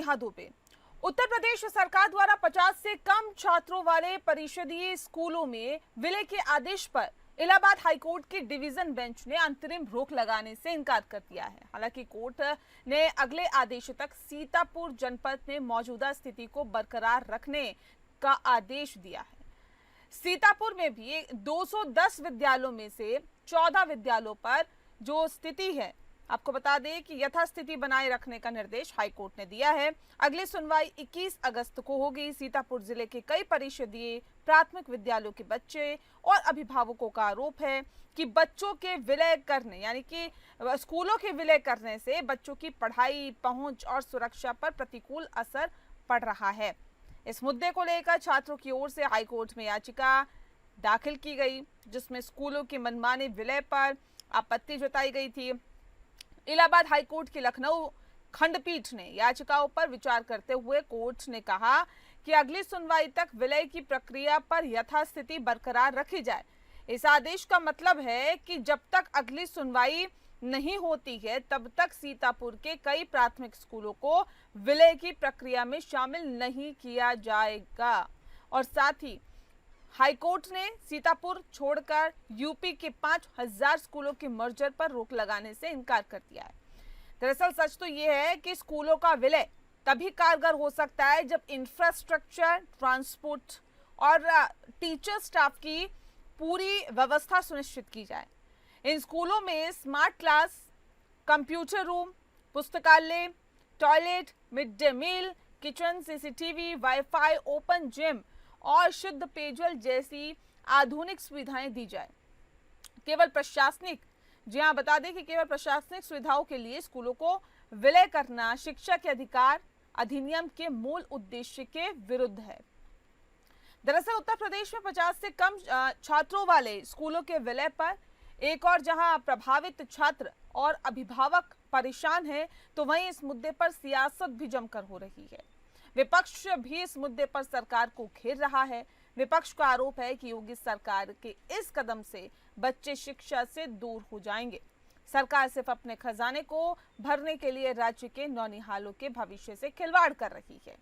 नेहा दुबे। उत्तर प्रदेश सरकार द्वारा 50 से कम छात्रों वाले परिषदीय स्कूलों में विलय के आदेश पर इलाहाबाद हाईकोर्ट के डिवीजन बेंच ने अंतरिम रोक लगाने से इनकार कर दिया है। हालांकि कोर्ट ने अगले आदेश तक सीतापुर जनपद में मौजूदा स्थिति को बरकरार रखने का आदेश दिया है। सीतापुर में भी 210 विद्यालयों में से 14 विद्यालयों पर जो स्थिति है, आपको बता दें कि यथास्थिति बनाए रखने का निर्देश हाईकोर्ट ने दिया है। अगली सुनवाई 21 अगस्त को होगी। सीतापुर जिले के कई परिषदीय प्राथमिक विद्यालयों के बच्चे और अभिभावकों का आरोप है कि बच्चों के विलय करने यानी कि स्कूलों के विलय करने से बच्चों की पढ़ाई, पहुंच और सुरक्षा पर प्रतिकूल असर पड़ रहा है। इस मुद्दे को लेकर छात्रों की ओर से हाईकोर्ट में याचिका दाखिल की गई, जिसमें स्कूलों के मनमाने विलय पर आपत्ति जताई गई थी। इलाहाबाद हाईकोर्ट की लखनऊ खंडपीठ ने याचिकाओं पर विचार करते हुए कोर्ट ने कहा कि अगली सुनवाई तक विलय की प्रक्रिया पर यथास्थिति बरकरार रखी जाए। इस आदेश का मतलब है कि जब तक अगली सुनवाई नहीं होती है तब तक सीतापुर के कई प्राथमिक स्कूलों को विलय की प्रक्रिया में शामिल नहीं किया जाएगा। और साथ ही हाईकोर्ट ने सीतापुर छोड़कर यूपी के 5000 स्कूलों के मर्जर पर रोक लगाने से इनकार कर दिया है। दरअसल सच तो यह है कि स्कूलों का विलय तभी कारगर हो सकता है जब इंफ्रास्ट्रक्चर, ट्रांसपोर्ट और टीचर स्टाफ की पूरी व्यवस्था सुनिश्चित की जाए। इन स्कूलों में स्मार्ट क्लास, कंप्यूटर रूम, पुस्तकालय, toilet, mid day meal, kitchen, CCTV, WiFi, open gym और शुद्ध पेयजल जैसी आधुनिक सुविधाएं दी जाए। केवल प्रशासनिक बता दें कि केवल प्रशासनिक सुविधाओं के लिए स्कूलों को विलय करना शिक्षा के अधिकार अधिनियम के मूल उद्देश्य के विरुद्ध है। दरअसल उत्तर प्रदेश में 50 से कम छात्रों वाले स्कूलों के विलय पर एक और जहां प्रभावित छात्र और अभिभावक परेशान हैं, तो वहीं इस मुद्दे पर सियासत भी जमकर हो रही है। विपक्ष भी इस मुद्दे पर सरकार को घेर रहा है। विपक्ष का आरोप है कि योगी सरकार के इस कदम से बच्चे शिक्षा से दूर हो जाएंगे। सरकार सिर्फ अपने खजाने को भरने के लिए राज्य के नौनिहालों के भविष्य से खिलवाड़ कर रही है।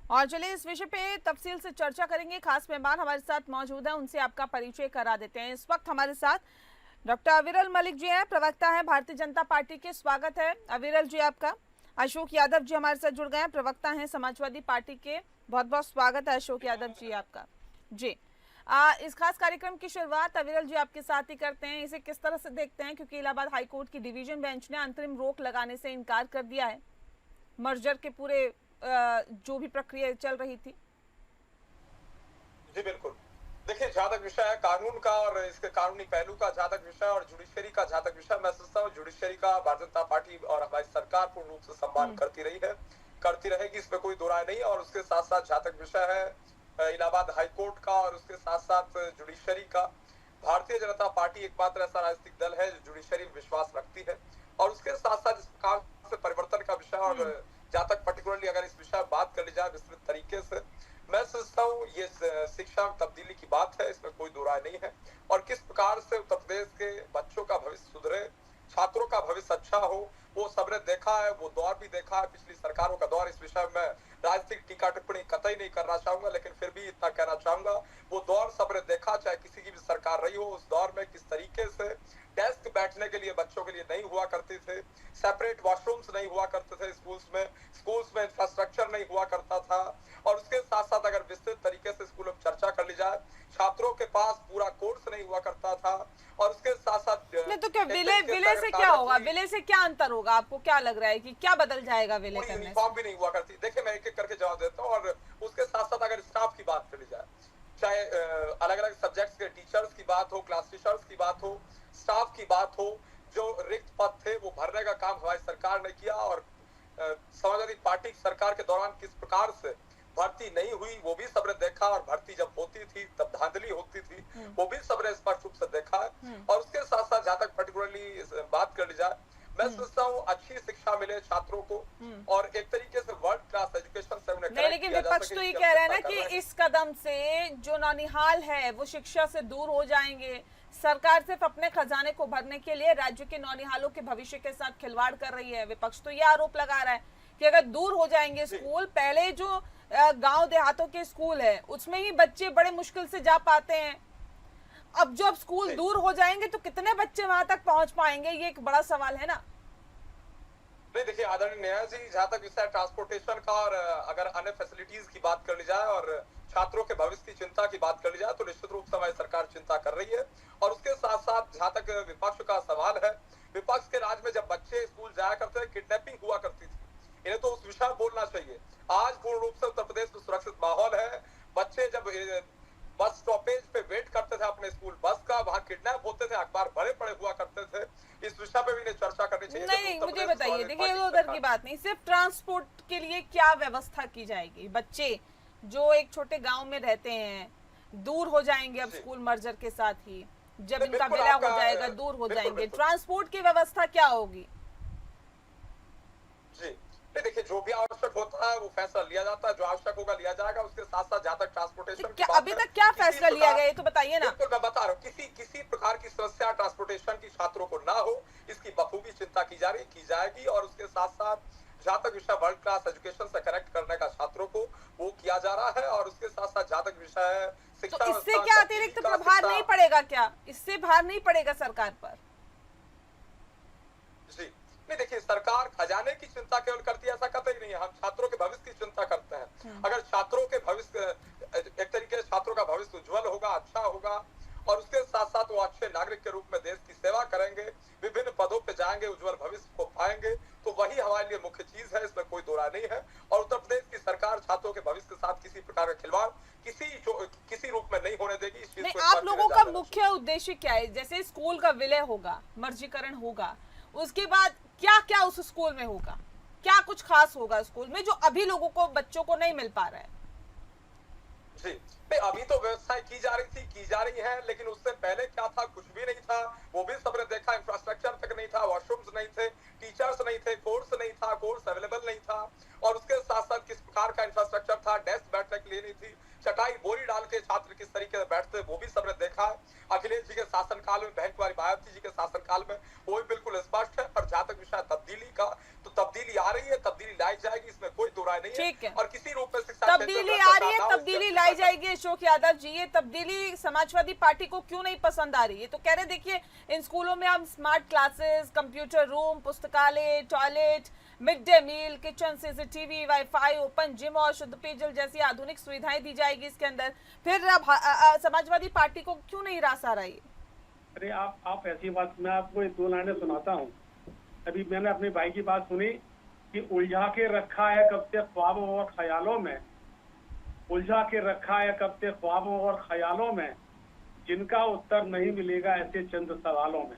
और चलिए इस विषय पे तफसील से चर्चा करेंगे। खास मेहमान हमारे साथ मौजूद हैं, उनसे आपका परिचय करा देते हैं। इस वक्त हमारे साथ डॉक्टर अविरल मलिक जी हैं, प्रवक्ता हैं भारतीय जनता पार्टी के। स्वागत है अविरल जी आपका। अशोक यादव जी हमारे साथ जुड़ गए हैं, प्रवक्ता हैं समाजवादी पार्टी के। बहुत बहुत स्वागत है अशोक यादव जी आपका। जी इस खास कार्यक्रम की शुरुआत अविरल जी आपके साथ ही करते हैं। इसे किस तरह से देखते हैं, क्योंकि इलाहाबाद हाईकोर्ट की डिवीजन बेंच ने अंतरिम रोक लगाने से इनकार कर दिया है मर्जर के पूरे जो भी प्रक्रिया चल रही थी। जी बिल्कुल, देखिए जहाँ तक विषय है कानून का और इसके कानूनी पहलू का, जहाँ तक विषय और जुडिशरी का जहाँ तक विषय, मैं सोचता हूँ जुडिशरी का भारतीय जनता पार्टी और हमारी सरकार पूर्ण रूप से सम्मान करती रही है, करती रहेगी, इसमें कोई दो राय नहीं। और उसके साथ साथ जहाँ तक विषय है इलाहाबाद हाईकोर्ट का और उसके साथ साथ जुडिशरी का, भारतीय जनता पार्टी एकमात्र ऐसा राजनीतिक दल है जो जुडिशरी में विश्वास रखती है। और उसके साथ साथ इस प्रकार से परिवर्तन का विषय और जहाँ तक पर्टिकुलरली अगर इस विषय बात कर ली जाए विस्तृत तरीके से, मैं सोचता हूँ ये शिक्षा तब्दीली की बात है, इसमें कोई दो राय नहीं है। और किस प्रकार से उत्तर प्रदेश के बच्चों का भविष्य सुधरे, छात्रों का भविष्य अच्छा हो, वो सबने देखा है, वो दौर भी देखा है, पिछली सरकारों का दौर। इस विषय में राजनीतिक टीका टिप्पणी कतई नहीं करना चाहूंगा, लेकिन फिर भी इतना कहना चाहूंगा, वो दौर सबने देखा, चाहे किसी की भी सरकार रही हो, उस दौर में किस तरीके से डेस्क बैठने के लिए बच्चों के लिए नहीं हुआ करते थे, सेपरेट वॉशरूम्स नहीं हुआ करते थे स्कूल्स में इंफ्रास्ट्रक्चर नहीं हुआ करता था। और उसके साथ साथ अगर विस्तृत तरीके से स्कूलों में चर्चा कर ली जाए, छात्रों के पास पूरा कोर्स नहीं हुआ करता था। और उसके साथ साथ नहीं तो क्या विलय से क्या होगा, विलय से क्या अंतर होगा, आपको क्या लग रहा है कि क्या बदल जाएगा विलय करने से? यूनिफॉर्म भी नहीं हुआ करती। देखिए मैं एक एक करके जवाब देता हूँ। और उसके साथ साथ अगर स्टाफ की बात कर ली जाए, चाहे अलग अलग सब्जेक्ट्स के टीचर्स की बात हो, क्लास टीचर्स की बात हो, स्टाफ की बात हो, जो रिक्त पद थे वो भरने का काम हमारी सरकार ने किया। और समाजवादी पार्टी की सरकार के दौरान किस प्रकार से भर्ती नहीं हुई वो भी सबने देखा, और भर्ती जब होती थी तब धांधली होती थी वो भी सबने स्पष्ट रूप से देखा है। और उसके साथ साथ जहां तक पर्टिकुलरली बात कर ली जाए, मैं सोचता हूँ अच्छी शिक्षा मिले छात्रों को और एक तरीके से वर्ल्ड क्लास एजुकेशन से उन्हें नहीं, लेकिन विपक्ष तो ये कह रहा है ना कि इस कदम से जो नौनिहाल है वो शिक्षा से दूर हो जाएंगे। सरकार सिर्फ अपने खजाने को भरने के लिए राज्य के नौनिहालों के भविष्य के साथ खिलवाड़ कर रही है। विपक्ष तो ये आरोप लगा रहा है कि अगर दूर हो जाएंगे स्कूल, पहले जो गांव देहातों के स्कूल है उसमें ही बच्चे बड़े मुश्किल से जा पाते हैं, अब जब स्कूल दूर हो जाएंगे तो कितने बच्चे वहां तक पहुंच पाएंगे, ये एक बड़ा सवाल है ना। नहीं देखिए आदरणीय न्याय जी, जहां तक विषय ट्रांसपोर्टेशन का और अगर अन्य फैसिलिटीज की बात कर ली जाए और छात्रों के भविष्य की चिंता की बात कर ली जाए तो निश्चित रूप से हमारी सरकार चिंता कर रही है। और उसके साथ साथ जहां तक विपक्ष का सवाल है, विपक्ष के राज में जब बच्चे स्कूल जाया करते थे किडनैपिंग हुआ करती थी, इन्हें तो उस विषय में बोलना चाहिए। आज पूर्ण रूप से उत्तर प्रदेश में सुरक्षित माहौल है। बच्चे जब बस स्टॉपेज पे वेट करते थे अपने स्कूल बस का, वहां किडनैप होते थे, अखबार बड़े बड़े हुआ करते थे। इस विषय पे भी इन्हें चर्चा करनी चाहिए। नहीं, मुझे बताइए, देखिए उधर की बात नहीं, सिर्फ ट्रांसपोर्ट के लिए क्या व्यवस्था की जाएगी? बच्चे जो एक छोटे गांव में रहते हैं दूर हो जाएंगे अब स्कूल मर्जर के साथ ही, जब इनका विलय हो जाएगा दूर हो जाएंगे, ट्रांसपोर्ट की व्यवस्था क्या होगी? जी देखिए, जो भी आवश्यक होता है वो फैसला लिया जाता है, जो आवश्यक होगा लिया जाएगा। उसके साथ साथ जहां तक ट्रांसपोर्टेशन क्या अभी तक क्या फैसला लिया गया, तो बताइए ना। बिल्कुल मैं बता रहा हूँ, किसी प्रकार की समस्या ट्रांसपोर्टेशन की छात्रों को ना हो, इसकी बखूबी चिंता की जा रही की जाएगी। और उसके साथ साथ जहां तक विषय वर्ल्ड क्लास एजुकेशन से कनेक्ट करने का छात्रों को वो किया जा रहा है। और उसके साथ साथ जहां तक विषय है शिक्षा, तो इससे क्या अतिरिक्त प्रभार नहीं पड़ेगा? क्या इससे भार नहीं पड़ेगा सरकार पर? जी नहीं देखिए, सरकार खजाने की चिंता केवल करती है ऐसा कतई नहीं है। हम छात्रों के भविष्य की चिंता करते हैं। अगर छात्रों के भविष्य एक तरीके से छात्रों का भविष्य उज्जवल होगा, अच्छा होगा, और उसके साथ साथ वो अच्छे नागरिक के रूप में देश की सेवा करेंगे, विभिन्न पदों पे जाएंगे, उज्जवल भविष्य को पाएंगे, तो वही हमारे लिए मुख्य चीज है, इसमें कोई दो राय नहीं है। और उत्तर प्रदेश की सरकार छात्रों के भविष्य के साथ किसी प्रकार का खिलवाड़ किसी रूप में नहीं होने देगी। इस चीज को आप लोगों का मुख्य उद्देश्य क्या है? जैसे स्कूल का विलय होगा, मर्जीकरण होगा, उसके बाद क्या क्या उस स्कूल में होगा? क्या कुछ खास होगा स्कूल में जो अभी लोगों को, बच्चों को नहीं मिल पा रहा है? जी अभी तो व्यवस्थाएं की जा रही है, लेकिन उससे पहले क्या था? कुछ भी नहीं था, वो भी सबने देखा। इंफ्रास्ट्रक्चर तक नहीं था, वॉशरूम्स नहीं थे, टीचर्स नहीं थे, कोर्स नहीं था, कोर्स अवेलेबल नहीं था। और उसके साथ साथ किस प्रकार का इंफ्रास्ट्रक्चर था, डेस्क बैठने के लिए नहीं थी, चटाई बोरी डाल के छात्र किस तरीके से बैठते वो भी सबने देखा है। अखिलेश जी के शासनकाल में, बहन कुमारी मायावती जी के शासनकाल में वो भी बिल्कुल स्पष्ट है। और जहां तक विषय तब्दीली का, तो तब्दीली आ रही है, तब्दीली लाई जाएगी, इसमें कोई दो राय नहीं है। और किसी रूप में शिक्षा तब्दीली आ रही है, तब्दीली लाई जाएगी। अशोक यादव जी, ये तब्दीली समाजवादी पार्टी को क्यों नहीं पसंद आ रही है? तो कह रहे देखिए इन स्कूलों में हम स्मार्ट क्लासेस, कंप्यूटर रूम, पुस्तकालय, toilet, mid day meal, kitchen, CCTV, WiFi, open gym और शुद्ध पेयजल जैसी आधुनिक सुविधाएं दी जाएगी इसके अंदर। फिर समाजवादी पार्टी को क्यों नहीं रास आ रही है? अरे आप ऐसी बात, मैं आपको एक दो लाइनें सुनाता हूँ। अभी मैंने अपने भाई की बात सुनी कि उलझा के रखा है कब से ख्वाबों और ख्यालों में, उलझा के रखा है कब से ख्वाबों और ख्यालों में, जिनका उत्तर नहीं मिलेगा ऐसे चंद सवालों में।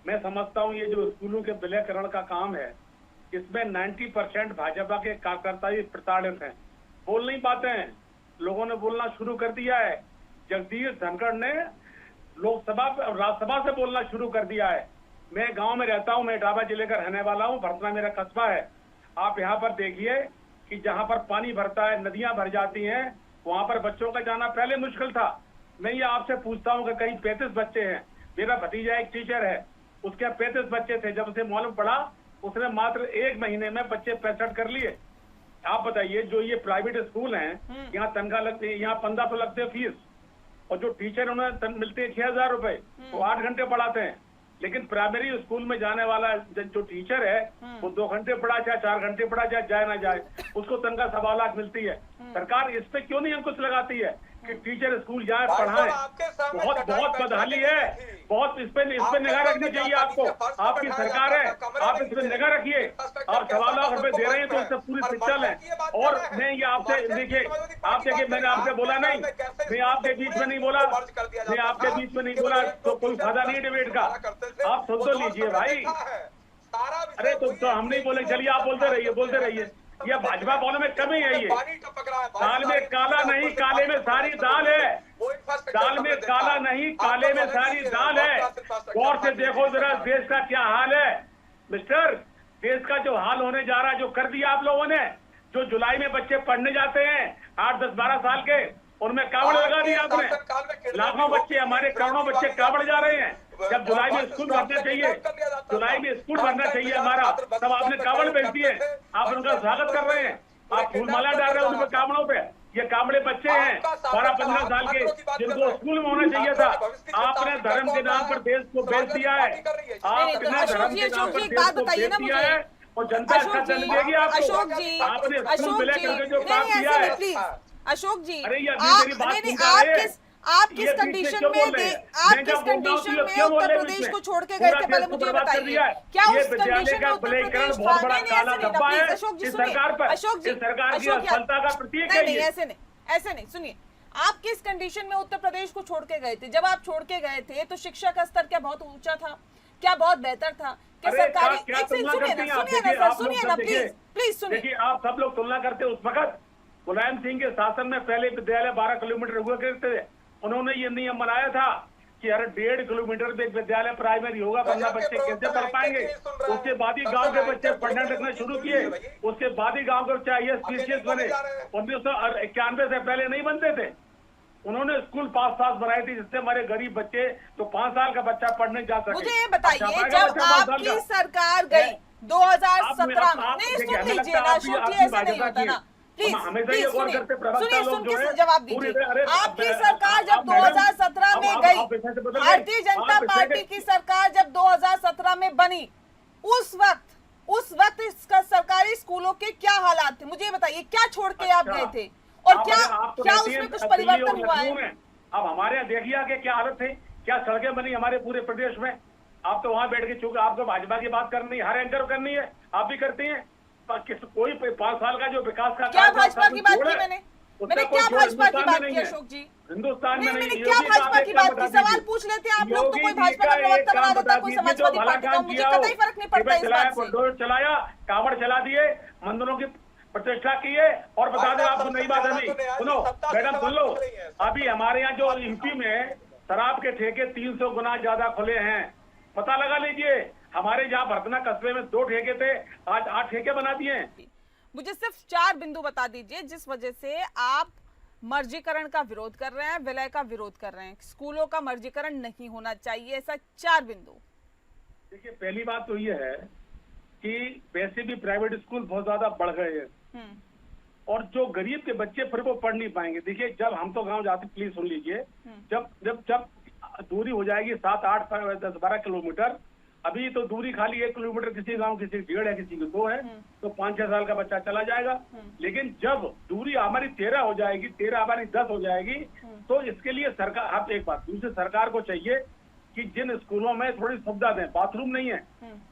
मैं समझता हूँ ये जो स्कूलों के विलयकरण का काम है, इसमें 90% भाजपा के कार्यकर्ता ही प्रताड़ित हैं, बोल नहीं पाते हैं। लोगों ने बोलना शुरू कर दिया है। जगदीश धनखड़ ने लोकसभा राज्यसभा से बोलना शुरू कर दिया है। मैं गांव में रहता हूं, मैं इटावा जिले का रहने वाला हूं, भरतना मेरा कस्बा है। आप यहां पर देखिए कि जहां पर पानी भरता है, नदियां भर जाती हैं, वहां पर बच्चों का जाना पहले मुश्किल था। मैं ये आपसे पूछता हूं कि कहीं 35 बच्चे हैं, मेरा भतीजा एक टीचर है, उसके 35 बच्चे थे, जब उसे मालूम पड़ा उसने मात्र 1 महीने में बच्चे 65 कर लिए। आप बताइए, जो ये प्राइवेट स्कूल हैं, यहाँ तनख्वाह लगती है, यहाँ 1500 लगते हैं फीस, और जो टीचर उन्हें मिलते हैं 6000 रुपए, वो 8 घंटे पढ़ाते हैं। लेकिन प्राइमरी स्कूल में जाने वाला जो टीचर है वो 2 घंटे पढ़ा चाहे 4 घंटे पढ़ा जाए ना जाए, उसको तनख्वाह 1.25 लाख मिलती है। सरकार इस पे क्यों नहीं अंकुश लगाती है कि टीचर स्कूल जाए, पढ़ाए? बहुत बदहाली है, बहुत इस पे निगाह रखनी चाहिए आपको। आपकी सरकार है, आप इस पे निगाह रखिए। आप 1.25 लाख रुपए दे रहे हैं तो इससे पूरी शिक्षा है। और मैं ये आपसे देखिए, आप देखिए, मैंने आपसे बोला नहीं, मैं आपके बीच में नहीं बोला, मैं आपके बीच में नहीं बोला, तो कोई फायदा नहीं डिबेट का। आप सुन तो लीजिए भाई। अरे तो हम नहीं बोले, चलिए आप बोलते रहिए। ये भाजपा वालों में कमी है। ये पानी टपक रहा है, दाल में काला नहीं, काले में सारी दाल है। दाल में काला नहीं, काले में सारी दाल है। गौर से देखो जरा देश का क्या हाल है मिस्टर। देश का जो हाल होने जा रहा है, जो कर दिया आप लोगों ने, जो जुलाई में बच्चे पढ़ने जाते हैं 8, 10, 12 साल के, उनमें कावड़ लगा दिया आपने। लाखों बच्चे, हमारे करोड़ों बच्चे कावड़ जा रहे हैं। जब जुलाई में स्कूल भरना चाहिए, जुलाई में स्कूल भरना चाहिए हमारा, तब आपने कावड़ भेज दिए। आप उनका स्वागत कर रहे हैं, आप फूलमाला डाल रहे हैं उनके कावड़ों पे। ये कावड़े बच्चे हैं 12-15 साल के, जिनको स्कूल में होना चाहिए था। आपने धर्म के नाम पर देश को बेच दिया है। आपने धर्म के नाम पर देश को बेच दिया है और जनता इसका दंड देगी आपको। अशोक जी, आपने स्कूल विलय करके जो काम नहीं किया ऐसे है। नहीं, प्लीज अशोक जी, अरे ये अभी मेरी बात नहीं, सुन पा रहे हैं? आप किस ये बीच में कंडीशन क्यों में बोल रहे हैं? आप मैं किस जब बोल रहा हूं कंडीशन तो में क्यों बोल उत्तर रहे हैं प्रदेश बीच को में? छोड़ के गए पूरा थे, देश पहले को मुझे बर्बाद कर बताइए। दिया है। क्या ये उस विद्यालय कंडीशन का में उत्तर विलयीकरण प्रदेश बहुत था? बड़ा नहीं, काला ऐसे नहीं, धब्बा है अशोक जी इस सुनिए, सरकार पर। अशोक जी, इस सरकार की अशोक जी, असफलता का प्रतीक नहीं है नहीं, ये। ऐसे नहीं सुनिए, आप किस कंडीशन में उत्तर प्रदेश को छोड़ के गए थे? जब आप छोड़ के गए थे तो शिक्षा का स्तर क्या बहुत ऊंचा था? क्या बहुत बेहतर था? क्या अरे सरकारी, क्या एक तुलना सुनिए करते ना, हैं आप? सुनिए ना देखिए, सर, आप लोग सुनिए सब ना, देखिए। प्लीज सुनिए। देखिए, आप सब लोग तुलना करते उस वक्त मुलायम सिंह के शासन में पहले विद्यालय 12 किलोमीटर हुआ करते थे। उन्होंने ये नियम बनाया था कि हर 1.5 किलोमीटर में एक विद्यालय प्राइमरी होगा, वरना बच्चे कैसे पढ़ पाएंगे। उसके बाद ही गांव के बच्चे पढ़ना लिखना शुरू किए। उसके बाद ही गांव के बच्चे IAS PCS बने। 1991 से पहले नहीं बनते थे। उन्होंने स्कूल पास बनाई थी, जिससे हमारे गरीब बच्चे जो 5 साल का बच्चा पढ़ने जा सके। मुझे ये बताइए, अच्छा, जब बच्चा 5 साल आपकी का। सरकार गई 2017 में, आप नहीं देखिए, सुन हमें लीजिए लगता ना है अशोक आप जी, भी ऐसा नहीं भाजपा होता की ना। हैं। प्लीज हमेशा प्लीज ये गौर सुनिए, करते प्रवक्ता सुनिए, लोग सुन जो के है, जवाब पूरी दीजिए। अरे आपकी अब सरकार जब अब मैडम, 2017 में अब गई, आप विषय से बदल गए। भारतीय जनता आप विषय पार्टी के- की सरकार जब 2017 में बनी, उस वक्त इसका सरकारी स्कूलों के क्या हालात थे? मुझे ये बताइए, क्या छोड़ के आप अच्छा। गए थे और आप क्या तो क्या रहती उसमें हैं कुछ दिल्ली और परिवर्तन हुआ लखनऊ है? में। अब हमारे यहाँ देखिए आगे क्या हालत है, क्या सड़कें बनी हमारे पूरे प्रदेश में। आप तो वहां बैठ के, चूंकि आपको भाजपा की बात करनी है, हर एंकर को करनी है, आप भी करती हैं। कोई 5 साल का जो विकास का क्या काम भाजपा की बात जोड़ की है, मैंने उसका क्या कोई जोड़ भाजपा की हिंदुस्तान बात में की नहीं है। अशोक जी? हिंदुस्तान में नहीं, नहीं। मैंने क्या योगी भाजपा आप की एक काम बात की? बता सवाल दीजिए। पूछ लेते हैं आप लोग, तो योगी कोई जी भाजपा का का एक प्रवक्ता बना काम देता, बता कोई दीजिए, समाजवादी जो भला पार्टी का। काम मुझे किया हो। कतई फर्क नहीं पड़ता इस चलाया, बात से। बुलडोजर चलाया, कावड़ चला दिए, मंदिरों की प्रतिष्ठा की है। और बता दें आपको नई बात अभी सुनो मैडम, सुन लो। अभी हमारे यहाँ जो यूपी में शराब के ठेके 300 गुना ज्यादा खुले हैं। पता लगा लीजिए। हमारे जहाँ भरतना कस्बे में 2 ठेके थे, आज 8 ठेके बना दिए हैं। मुझे सिर्फ 4 बिंदु बता दीजिए जिस वजह से आप मर्जीकरण का विरोध कर रहे हैं, विलय का विरोध कर रहे हैं, स्कूलों का मर्जीकरण नहीं होना चाहिए, ऐसा 4 बिंदु। देखिए, पहली बात तो ये है कि वैसे भी प्राइवेट स्कूल बहुत ज्यादा बढ़ गए हैं और जो गरीब के बच्चे फिर वो पढ़ नहीं पाएंगे। देखिए, जब हम तो गांव जाते, प्लीज सुन लीजिए, जब जब जब दूरी हो जाएगी 7, 8, 10, 12 किलोमीटर, अभी तो दूरी खाली 1 किलोमीटर, किसी गांव किसी 1.5 है, किसी की 2 है, तो 5-6 साल का बच्चा चला जाएगा। लेकिन जब दूरी हमारी 13 हो जाएगी, 13 हमारी 10 हो जाएगी, तो इसके लिए सरकार, आप एक बात, दूसरी सरकार को चाहिए कि जिन स्कूलों में थोड़ी सुविधा दें, बाथरूम नहीं है,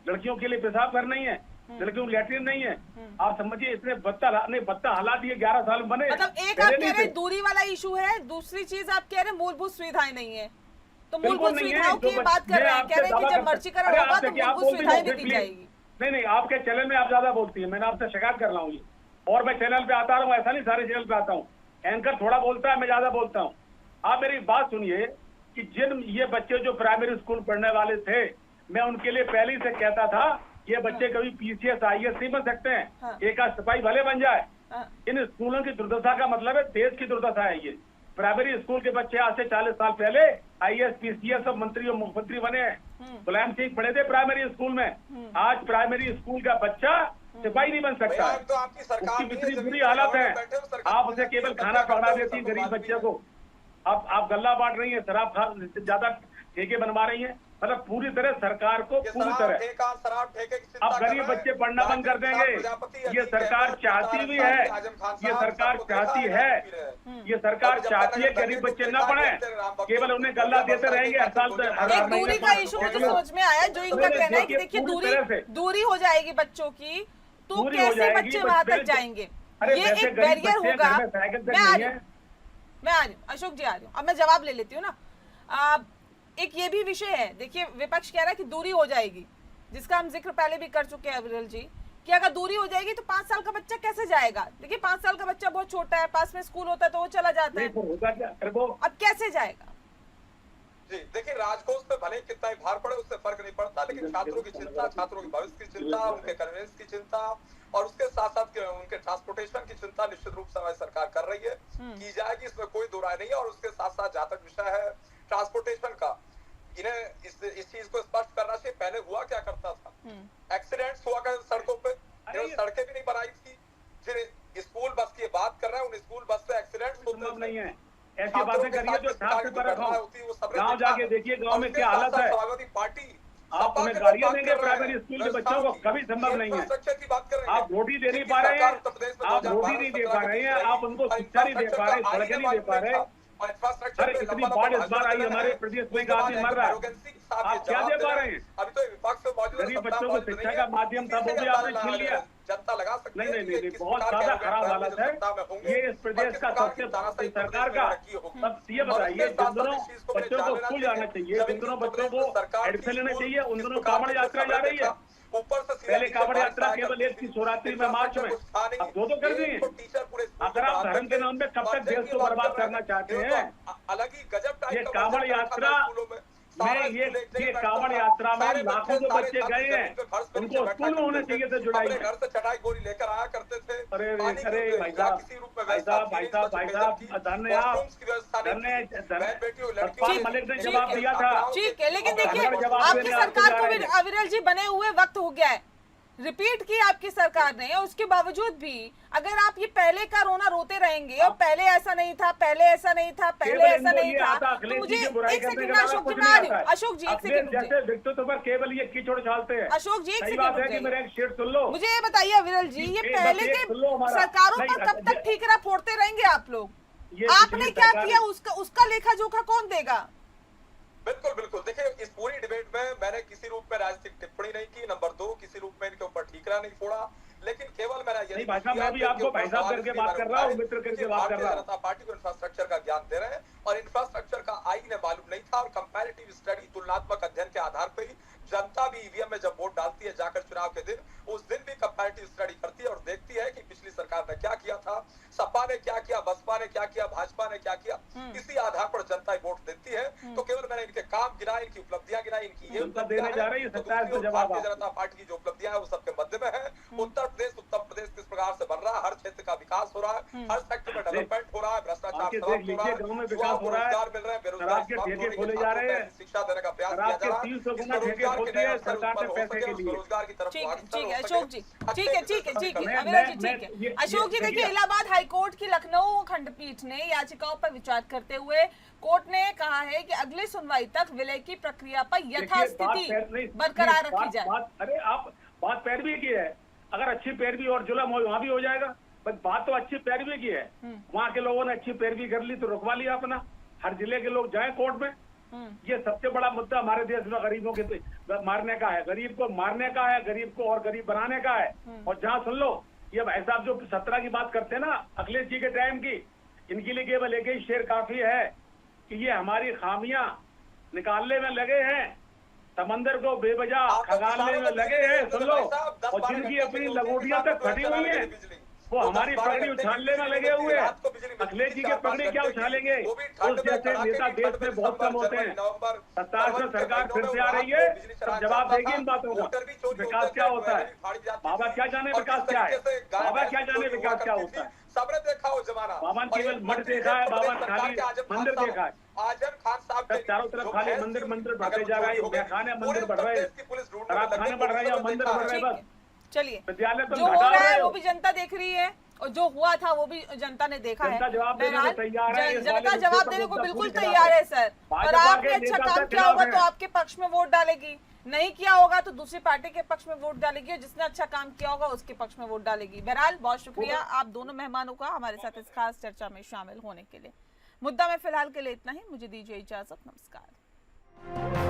लड़कियों के लिए पेशाब घर नहीं है, लड़कियों की लैट्रिन नहीं है। आप समझिए, इतने बत्ता हालात दिए 11 साल में बने। मतलब एक आप कह रहे हैं दूरी वाला इशू है, दूसरी चीज आप कह रहे हैं मूलभूत सुविधाएं नहीं है। तो मूलभूत सुविधाओं की बात कर रहे हैं, कह रहे हैं कि जब मर्जीकरण होगा तो मूलभूत सुविधाएं भी दी जाएगी। नहीं, आपके चैनल में आप ज्यादा बोलती है, मैंने आपसे शिकायत कर रहा हूँ ये। और मैं चैनल पे आता हूँ, ऐसा नहीं सारे चैनल पे आता हूँ। एंकर थोड़ा बोलता है, मैं ज्यादा बोलता हूँ। आप मेरी बात सुनिए कि जिन ये बच्चे जो प्राइमरी स्कूल पढ़ने वाले थे, मैं उनके लिए पहले से कहता था, ये बच्चे कभी PCS IAS नहीं बन सकते हैं। हाँ। एक आध सिपाही भले बन जाए। हाँ। इन स्कूलों की दुर्दशा का मतलब है देश की दुर्दशा है ये। प्राइमरी स्कूल के बच्चे आज से 40 साल पहले IAS PCS सब मंत्री और मुख्यमंत्री बने हैं। मुलायम सिंह पढ़े थे प्राइमरी स्कूल में। आज प्राइमरी स्कूल का बच्चा सिपाही नहीं बन सकता है। तो आपकी सरकार उसकी इतनी बुरी हालत है, आप उसे केवल खाना पकड़ा देती है गरीब बच्चे को। आप गल्ला बांट रही है, शराब ज्यादा ठेके बनवा रही है। मतलब पूरी तरह सरकार को पूरी तरह अब गरीब बच्चे पढ़ना बंद कर देंगे। ये सरकार चाहती भी है, ये सरकार चाहती है, ये सरकार चाहती है गरीब बच्चे न पढ़े, केवल उन्हें गल्ला देते रहेंगे हर साल। एक दूरी का इशू मुझे समझ में आया, जो इनका कहना है कि देखिए दूरी हो जाएगी बच्चों की, तो कैसे बच्चे वहां तक जाएंगे, ये एक बैरियर होगा। मैं आ रही हूँ अशोक जी, आ रही हूँ, अब मैं जवाब ले लेती हूँ ना। एक ये भी विषय है, देखिए विपक्ष कह रहा है कि दूरी हो जाएगी, जिसका हम जिक्र पहले भी कर चुके हैं अविरल जी, कि अगर दूरी हो जाएगी तो 5 साल का बच्चा कैसे जाएगा। देखिए 5 साल का बच्चा बहुत छोटा है, पास में स्कूल होता है तो वो चला जाता है, होगा क्या, वो अब कैसे जाएगा। जी देखिए, राजकोष पे भले ही कितना ही भार पड़े उससे फर्क नहीं पड़ता, लेकिन छात्रों की चिंता, छात्रों के भविष्य की चिंता, उनके कन्वेंस की चिंता और उसके साथ साथ उनके ट्रांसपोर्टेशन की चिंता निश्चित रूप से हमारी सरकार कर रही है, की जाएगी, इसमें कोई दो राय नहीं है। और उसके साथ साथ जहाँ तक विषय है ट्रांसपोर्टेशन का, इन्हें इस चीज को स्पष्ट करना चाहिए। पहले हुआ क्या करता था, एक्सीडेंट्स हुआ करते सड़कों पे, सड़कें भी नहीं बनाई थी। फिर स्कूल बस की बात कर रहे हैं, उन स्कूल बस से एक्सीडेंट्स होते नहीं है। ऐसी बातें करिए जो छात्र पर गाँव जाके देखिए गाँव में क्या हालत है। समाजवादी पार्टी आप उन्हें गाड़ियां देंगे प्राइमरी स्कूल के बच्चों को, कभी संभव नहीं है। आप रोटी दे नहीं पा रहे हैं, आप रोटी नहीं दे पा रहे हैं, आप उनको शिक्षा नहीं दे पा रहे, सड़कें नहीं दे पा रहे। अरे इतनी बाढ़ इस बार आई हमारे प्रदेश में, आदमी मर रहा है, आप क्या दे पा रहे हैं। अभी तो विपक्ष में मौजूद गरीब बच्चों को शिक्षा का माध्यम था वो भी आपने छीन लिया। जनता लगा सकती है। नहीं, बहुत ज्यादा खराब हालत है ये इस प्रदेश का। सबसे सरकार का सब ये बताइए, जिन दिनों बच्चों को स्कूल जाना चाहिए, जिन दिनों बच्चों को एडमिशन लेना चाहिए, उन दिनों कांवड़ यात्रा जा रही है। पहले कांवड़ यात्रा केवल एक थी शिवरात्रि में मार्च में, अब दो कर दिए। अगर आप धर्म के नाम पे कब तक देश को बर्बाद करना चाहते हैं। अलग ही गजब ये कांवड़ यात्रा में, ये कांवड़ यात्रा में लाखों जो बच्चे गए हैं उनको स्कूल में होने चाहिए थे जुड़ाई में। घर से चटाई गोरी लेकर आया करते थे। अरे भाई साहब मलिक ने जवाब दिया था। ठीक है, लेकिन देखिए आपकी सरकार को अविरल जी बने हुए वक्त हो गया है, रिपीट की आपकी सरकार ने, और उसके बावजूद भी अगर आप ये पहले का रोना रोते रहेंगे और पहले ऐसा नहीं था, पहले ऐसा नहीं था, पहले ऐसा नहीं था, तो मुझे एक सेकंड में अशोक जी, मैं आ रही हूँ। अशोक जी एक सेकंड, जैसे व्यक्तित्व पर केवल ये कीचड़ डालते हैं। अशोक जी एक सही बात है कि सेकंड, मेरा एक शेर सुन लो। मुझे ये बताइए अविरल जी, ये पहले के सरकारों पर कब तक ठीकरा फोड़ते रहेंगे आप लोग। आपने क्या किया उसका लेखा जोखा कौन देगा। बिल्कुल बिल्कुल, देखिए इस पूरी डिबेट में मैंने किसी रूप में राजनीतिक टिप्पणी नहीं की। नंबर 2, किसी रूप में इनके ऊपर ठीकरा नहीं फोड़ा, लेकिन केवल मैंने यही भाई साहब, मैं भी आपको भाई साहब करके बात कर रहा हूँ, मित्र करके बात कर रहा हूँ। जनता पार्टी को इंफ्रास्ट्रक्चर का ज्ञान दे रहे हैं और इंफ्रास्ट्रक्चर का आई ने मालूम नहीं था। और कंपैरेटिव स्टडी, तुलनात्मक अध्ययन के आधार पर ही जनता भी ईवीएम में जब वोट डालती है जाकर चुनाव के दिन, उस दिन भी कंपैरेटिव स्टडी करती है और देखती है कि पिछली सरकार ने क्या किया था, सपा ने क्या किया, बसपा ने क्या किया, भाजपा ने क्या किया। इसी आधार पर जनता वोट देती है। तो केवल मैंने इनके काम गिनाए, इनकी उपलब्धियां गिनाई, इनकी ये देने जा रही है सरकार को जवाब। भारतीय जनता पार्टी की जो उपलब्धियां है वो सबके मध्य में है। उत्तर प्रदेश किस प्रकार से बन रहा है, हर क्षेत्र का विकास हो रहा है, हर सेक्टर में डेवलपमेंट हो रहा है, भ्रष्टाचार समाप्त हो रहा है, गाँव में विकास हो रहा है, रोजगार मिल रहा है, बेरोजगार खोले जा रहे हैं, शिक्षा देने का प्रयास किया जा रहा है, 300 गुना ठेके खोलते हैं सरकार ने पैसे के लिए। रोजगार की तरफ ठीक है अशोक जी, ठीक है अविरल जी, ठीक है अशोक जी। देखिए इलाहाबाद हाईकोर्ट की लखनऊ खंडपीठ ने याचिकाओं पर विचार करते हुए कोर्ट ने कहा है कि अगली सुनवाई तक विलय की प्रक्रिया पर यथास्थिति बरकरार रखी जाए। अरे आप बात पैरवी की है, अगर अच्छी पैरवी और जुल्म हो वहाँ भी हो जाएगा। बस बात तो अच्छी पैरवी की है, वहाँ के लोगों ने अच्छी पैरवी कर ली तो रुकवा लिया अपना। हर जिले के लोग जाए कोर्ट में। ये सबसे बड़ा मुद्दा हमारे देश में गरीबों के मारने का है, गरीब को मारने का है, गरीब को और गरीब बनाने का है। और जहाँ सुन लो, ये भाई साहब जो 17 की बात करते हैं ना अखिलेश जी के टाइम की, इनके लिए केवल एक ही शेर काफी है कि ये हमारी खामियां निकालने में लगे हैं, समंदर को बेवजह खगालने में लगे हैं। सुन लो, और जिनकी अपनी लगोटियां तक फटी हुई है वो हमारी पगड़ी उछालने में लगे हुए हैं। अखिलेश जी के पगड़ी क्या उछालेंगे, उस जैसे नेता देश में बहुत कम होते हैं। 27 में सरकार फिर से आ रही है, तब जवाब देगी इन बातों का। विकास क्या होता है, बाबा क्या जाने विकास क्या है, बाबा क्या जाने विकास क्या होता है। सबने देखा हो जमाना, बाबा ने केवल मठ देखा है, बाबा ने खाली मंदिर देखा है। आजम खान साहब चारों तरफ खाली मंदिर बढ़ते जा रहे हैं, खाने मंदिर बढ़ रहे हैं, शराब खाने बढ़ रहे हैं, मंदिर बढ़ रहे हैं। बस चलिए, विद्यालय तो जो हो रहा है वो भी जनता देख रही है और जो हुआ था वो भी जनता ने देखा है। जनता जवाब देने को बिल्कुल तैयार है सर। और आपने अच्छा काम किया होगा तो आपके पक्ष में वोट डालेगी, नहीं किया होगा तो दूसरी पार्टी के पक्ष में वोट डालेगी, और जिसने अच्छा काम किया होगा उसके पक्ष में वोट डालेगी। बहरहाल बहुत शुक्रिया आप दोनों मेहमानों का हमारे साथ इस खास चर्चा में शामिल होने के लिए। मुद्दा में फिलहाल के लिए इतना ही, मुझे दीजिए इजाजत, नमस्कार।